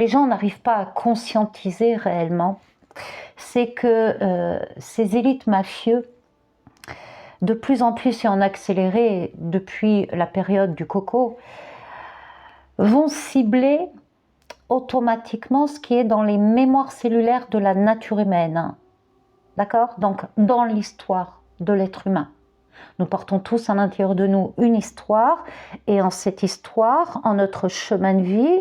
les gens n'arrivent pas à conscientiser réellement, c'est que ces élites mafieux, de plus en plus et en accéléré depuis la période du coco, vont cibler automatiquement ce qui est dans les mémoires cellulaires de la nature humaine. D'accord? Donc, dans l'histoire de l'être humain. Nous portons tous à l'intérieur de nous une histoire, et en cette histoire, en notre chemin de vie,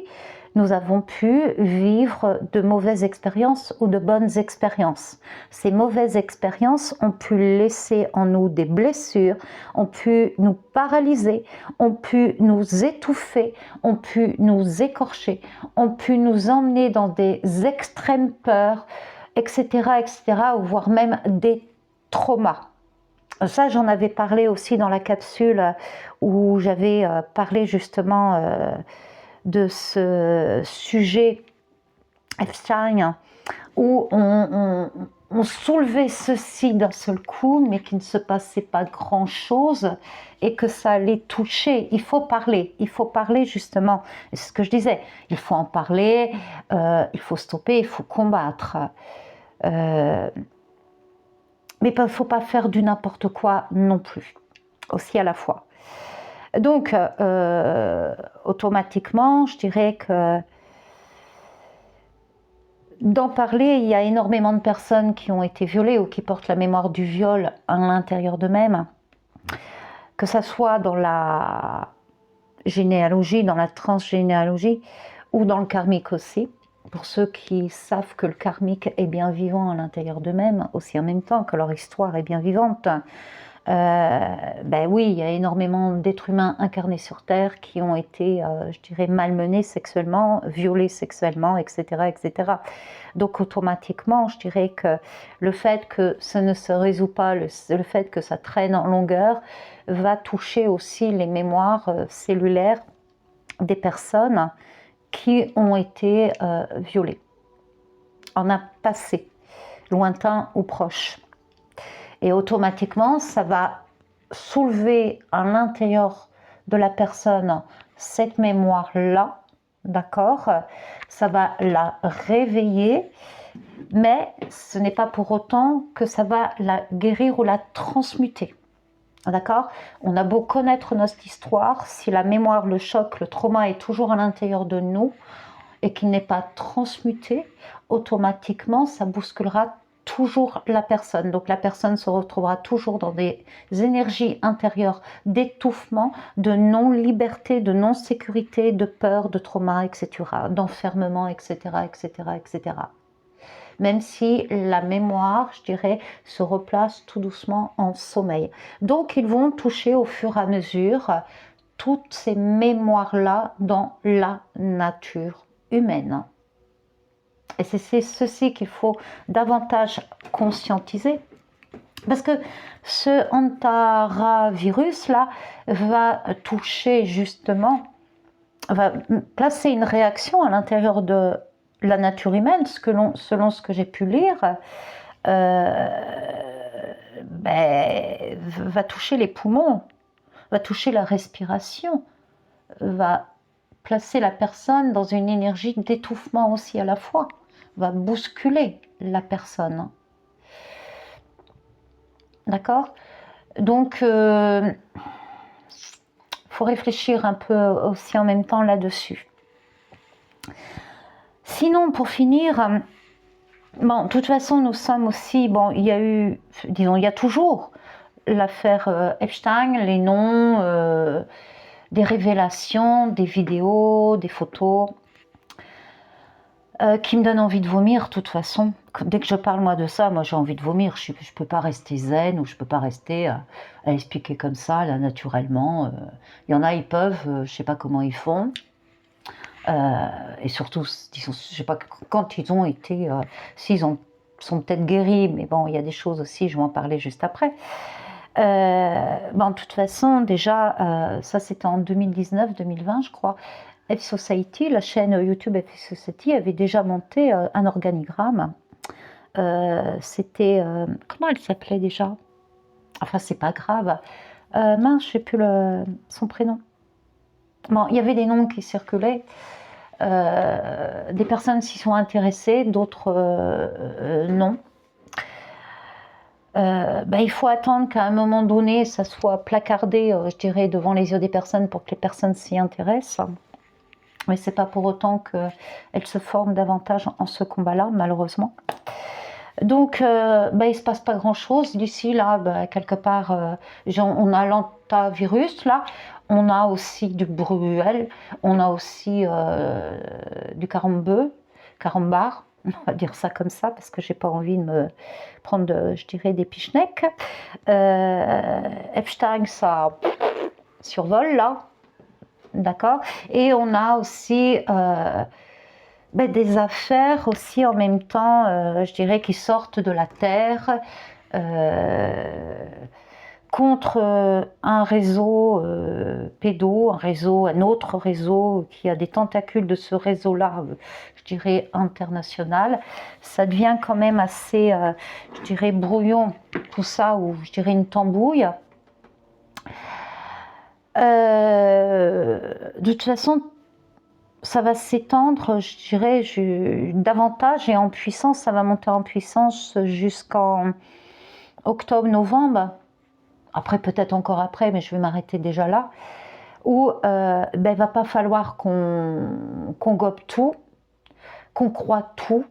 nous avons pu vivre de mauvaises expériences ou de bonnes expériences. Ces mauvaises expériences ont pu laisser en nous des blessures, ont pu nous paralyser, ont pu nous étouffer, ont pu nous écorcher, ont pu nous emmener dans des extrêmes peurs, etc., etc., ou voire même des traumas. Ça, j'en avais parlé aussi dans la capsule où j'avais parlé justement de ce sujet Epstein, où on soulevait ceci d'un seul coup, mais qu'il ne se passait pas grand-chose et que ça allait toucher. Il faut parler justement. C'est ce que je disais. Il faut en parler, il faut stopper, il faut combattre. Mais il ne faut pas faire du n'importe quoi non plus, aussi à la fois. Donc, automatiquement, je dirais que d'en parler, il y a énormément de personnes qui ont été violées ou qui portent la mémoire du viol à l'intérieur d'eux-mêmes, que ça soit dans la généalogie, dans la transgénéalogie ou dans le karmique aussi. Pour ceux qui savent que le karmique est bien vivant à l'intérieur d'eux-mêmes, aussi en même temps que leur histoire est bien vivante, ben oui, il y a énormément d'êtres humains incarnés sur Terre qui ont été, je dirais, malmenés sexuellement, violés sexuellement, etc., etc. Donc automatiquement, je dirais que le fait que ça ne se résout pas, le fait que ça traîne en longueur, va toucher aussi les mémoires cellulaires des personnes qui ont été violées en un passé, lointain ou proche. Et automatiquement, ça va soulever à l'intérieur de la personne cette mémoire-là, d'accord? Ça va la réveiller, mais ce n'est pas pour autant que ça va la guérir ou la transmuter. D'accord? On a beau connaître notre histoire, si la mémoire, le choc, le trauma est toujours à l'intérieur de nous et qu'il n'est pas transmuté, automatiquement, ça bousculera toujours la personne. Donc la personne se retrouvera toujours dans des énergies intérieures d'étouffement, de non-liberté, de non-sécurité, de peur, de trauma, etc., d'enfermement, etc., etc., etc. Même si la mémoire, je dirais, se replace tout doucement en sommeil. Donc ils vont toucher au fur et à mesure toutes ces mémoires-là dans la nature humaine. Et c'est ceci qu'il faut davantage conscientiser. Parce que ce hantavirus-là va toucher justement, va placer une réaction à l'intérieur de la nature humaine, selon ce que j'ai pu lire, va toucher les poumons, va toucher la respiration, va placer la personne dans une énergie d'étouffement aussi à la fois, va bousculer la personne. D'accord? Donc, faut réfléchir un peu aussi en même temps là-dessus. Sinon, pour finir, bon, de toute façon, nous sommes aussi, bon, il y a eu, disons, il y a toujours l'affaire Epstein, les noms, des révélations, des vidéos, des photos, qui me donnent envie de vomir, de toute façon. Dès que je parle moi de ça, moi j'ai envie de vomir. Je peux pas rester zen, ou je peux pas rester à expliquer comme ça, là, naturellement. Il y en a, ils peuvent, je sais pas comment ils font. Et surtout, disons, je sais pas quand ils ont été, s'ils sont peut-être guéris, mais bon, il y a des choses aussi, je vais en parler juste après. Bon, de toute façon, déjà, ça c'était en 2019-2020, je crois. F Society, la chaîne YouTube F Society avait déjà monté un organigramme. C'était, comment elle s'appelait déjà? Enfin, c'est pas grave. Mince, je sais plus son prénom. Bon, il y avait des noms qui circulaient. Des personnes s'y sont intéressées, d'autres non. Il faut attendre qu'à un moment donné, ça soit placardé, je dirais, devant les yeux des personnes pour que les personnes s'y intéressent. Mais c'est pas pour autant qu'elles se forment davantage en ce combat-là, malheureusement. Donc, il se passe pas grand-chose. D'ici là, quelque part, on a l'antavirus, là. On a aussi du Bruel, on a aussi du carambar, on va dire ça comme ça, parce que j'ai pas envie de me prendre, je dirais, des pichenecks. Epstein, ça survole, là, d'accord. Et on a aussi des affaires aussi en même temps, je dirais, qui sortent de la terre, contre un réseau pédo, un autre réseau qui a des tentacules de ce réseau-là, je dirais international. Ça devient quand même assez, je dirais, brouillon, tout ça, ou je dirais une tambouille. De toute façon, ça va s'étendre, je dirais, davantage et en puissance. Ça va monter en puissance jusqu'en octobre-novembre. Après, peut-être encore après, mais je vais m'arrêter déjà là, où il va pas falloir qu'on gobe tout, qu'on croit tout.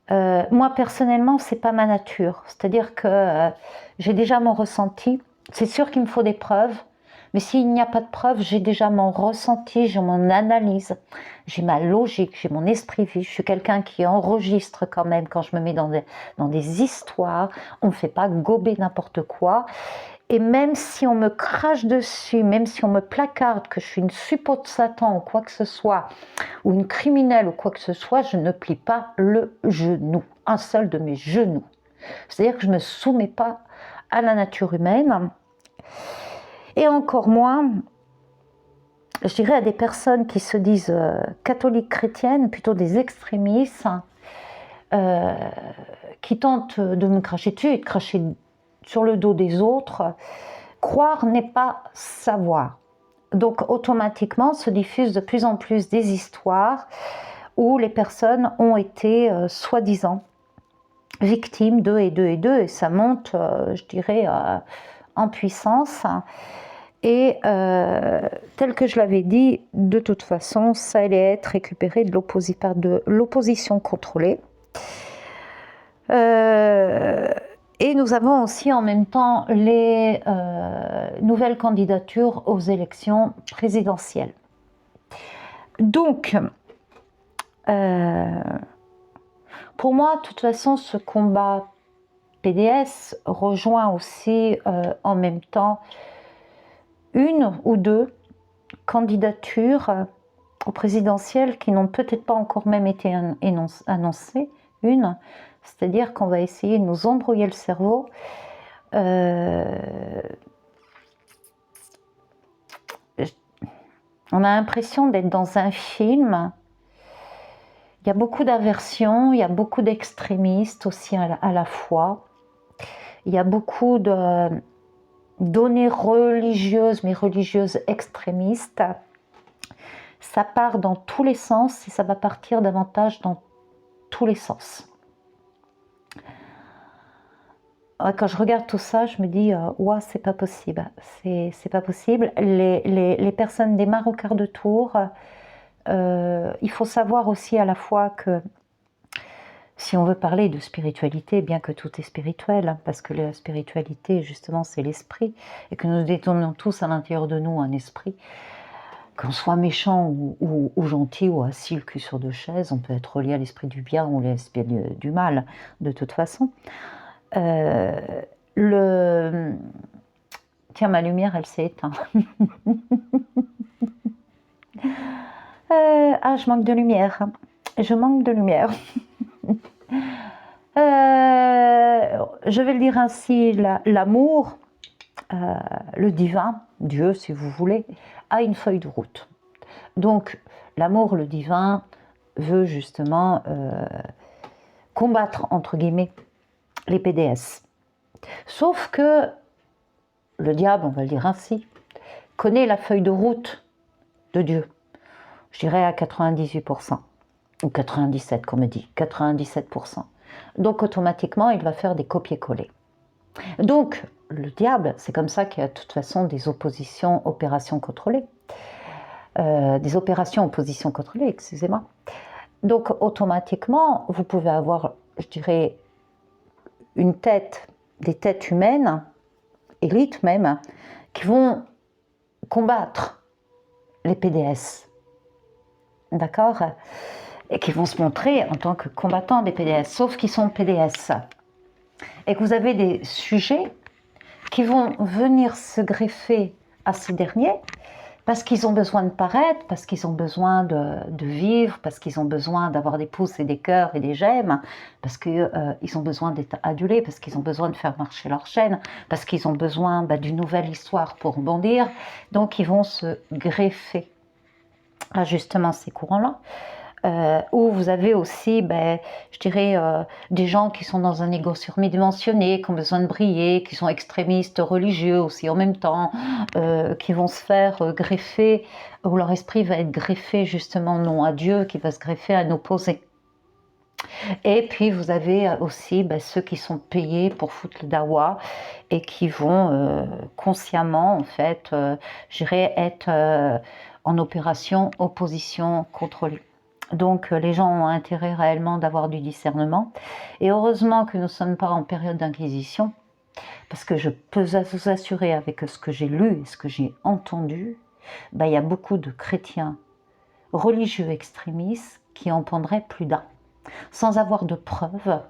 Moi, personnellement, c'est pas ma nature. C'est-à-dire que j'ai déjà mon ressenti. C'est sûr qu'il me faut des preuves, mais s'il n'y a pas de preuves, j'ai déjà mon ressenti, j'ai mon analyse, j'ai ma logique, j'ai mon esprit vif. Je suis quelqu'un qui enregistre quand même quand je me mets dans des histoires. On ne fait pas gober n'importe quoi. Et même si on me crache dessus, même si on me placarde que je suis une suppôt de Satan ou quoi que ce soit, ou une criminelle ou quoi que ce soit, je ne plie pas le genou, un seul de mes genoux. C'est-à-dire que je ne me soumets pas à la nature humaine. Et encore moins, je dirais, à des personnes qui se disent catholiques chrétiennes, plutôt des extrémistes, qui tentent de me cracher dessus et de cracher sur le dos des autres. Croire n'est pas savoir. Donc automatiquement se diffusent de plus en plus des histoires où les personnes ont été soi-disant victimes d'eux et d'eux et d'eux, et ça monte, je dirais, en puissance. Et tel que je l'avais dit, de toute façon, ça allait être récupéré par de l'opposition contrôlée. Et nous avons aussi en même temps les nouvelles candidatures aux élections présidentielles. Donc, pour moi, de toute façon, ce combat PDS rejoint aussi en même temps une ou deux candidatures aux présidentielles qui n'ont peut-être pas encore même été annoncées. C'est-à-dire qu'on va essayer de nous embrouiller le cerveau. On a l'impression d'être dans un film. Il y a beaucoup d'aversion, il y a beaucoup d'extrémistes aussi à la fois. Il y a beaucoup de données religieuses, mais religieuses extrémistes. Ça part dans tous les sens et ça va partir davantage dans tous les sens. Quand je regarde tout ça, je me dis ouah, c'est pas possible, c'est pas possible. Les personnes démarrent au quart de tour. Il faut savoir aussi à la fois que si on veut parler de spiritualité, bien que tout est spirituel, parce que la spiritualité, justement, c'est l'esprit, et que nous détournons tous à l'intérieur de nous un esprit, qu'on soit méchant ou gentil ou assis le cul sur deux chaises, on peut être relié à l'esprit du bien ou à l'esprit du mal, de toute façon. Tiens, ma lumière, elle s'est éteinte. Je manque de lumière. Je manque de lumière. Je vais le dire ainsi, l'amour, le divin, Dieu si vous voulez, a une feuille de route. Donc l'amour, le divin, veut justement combattre, entre guillemets, les PDS. Sauf que le diable, on va le dire ainsi, connaît la feuille de route de Dieu. je dirais à 98%, ou 97 comme on dit, 97%. Donc automatiquement, il va faire des copier-coller. Donc, le diable, c'est comme ça qu'il y a de toute façon des oppositions, opérations contrôlées. Des opérations opposition contrôlée, excusez-moi. Donc, automatiquement, vous pouvez avoir, je dirais, une tête, des têtes humaines, élites même, qui vont combattre les PDS. D'accord? Et qui vont se montrer en tant que combattants des PDS, sauf qu'ils sont PDS. Et que vous avez des sujets qui vont venir se greffer à ces derniers parce qu'ils ont besoin de paraître, parce qu'ils ont besoin de vivre, parce qu'ils ont besoin d'avoir des pouces et des cœurs et des j'aime, parce qu'ils ont besoin d'être adulés, parce qu'ils ont besoin de faire marcher leur chaîne, parce qu'ils ont besoin d'une nouvelle histoire pour rebondir. Donc ils vont se greffer à justement ces courants-là. Où vous avez aussi, je dirais, des gens qui sont dans un ego surdimensionné, qui ont besoin de briller, qui sont extrémistes religieux aussi en même temps, qui vont se faire greffer, où leur esprit va être greffé justement non à Dieu, qui va se greffer à l'opposé. Et puis vous avez aussi ceux qui sont payés pour foutre le dawa et qui vont consciemment, en fait, je dirais, être en opération opposition contrôlée. Donc les gens ont intérêt réellement d'avoir du discernement. Et heureusement que nous ne sommes pas en période d'inquisition, parce que je peux vous assurer avec ce que j'ai lu et ce que j'ai entendu, il y a beaucoup de chrétiens religieux extrémistes qui en prendraient plus d'un. Sans avoir de preuves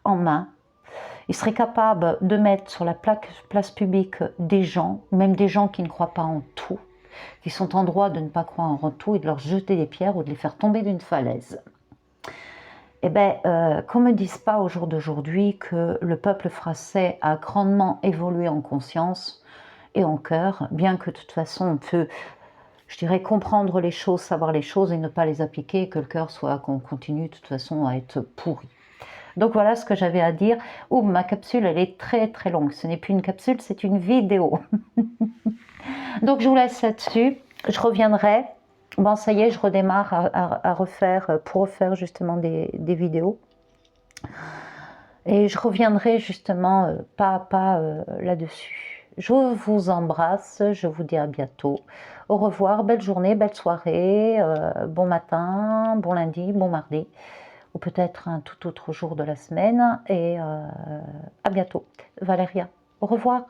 en main, ils seraient capables de mettre sur la place publique des gens, même des gens qui ne croient pas en tout, qui sont en droit de ne pas croire en tout et de leur jeter des pierres ou de les faire tomber d'une falaise. Eh bien, qu'on ne me dise pas au jour d'aujourd'hui que le peuple français a grandement évolué en conscience et en cœur, bien que de toute façon on peut, je dirais, comprendre les choses, savoir les choses et ne pas les appliquer, et que le cœur soit, qu'on continue de toute façon à être pourri. Donc voilà ce que j'avais à dire. Oh, ma capsule, elle est très très longue. Ce n'est plus une capsule, c'est une vidéo. Donc je vous laisse là-dessus. Je reviendrai. Bon, ça y est, je redémarre à refaire, pour refaire justement des vidéos. Et je reviendrai justement pas à pas là-dessus. Je vous embrasse, je vous dis à bientôt. Au revoir, belle journée, belle soirée, bon matin, bon lundi, bon mardi, ou peut-être un tout autre jour de la semaine. Et à bientôt. Valéria, au revoir.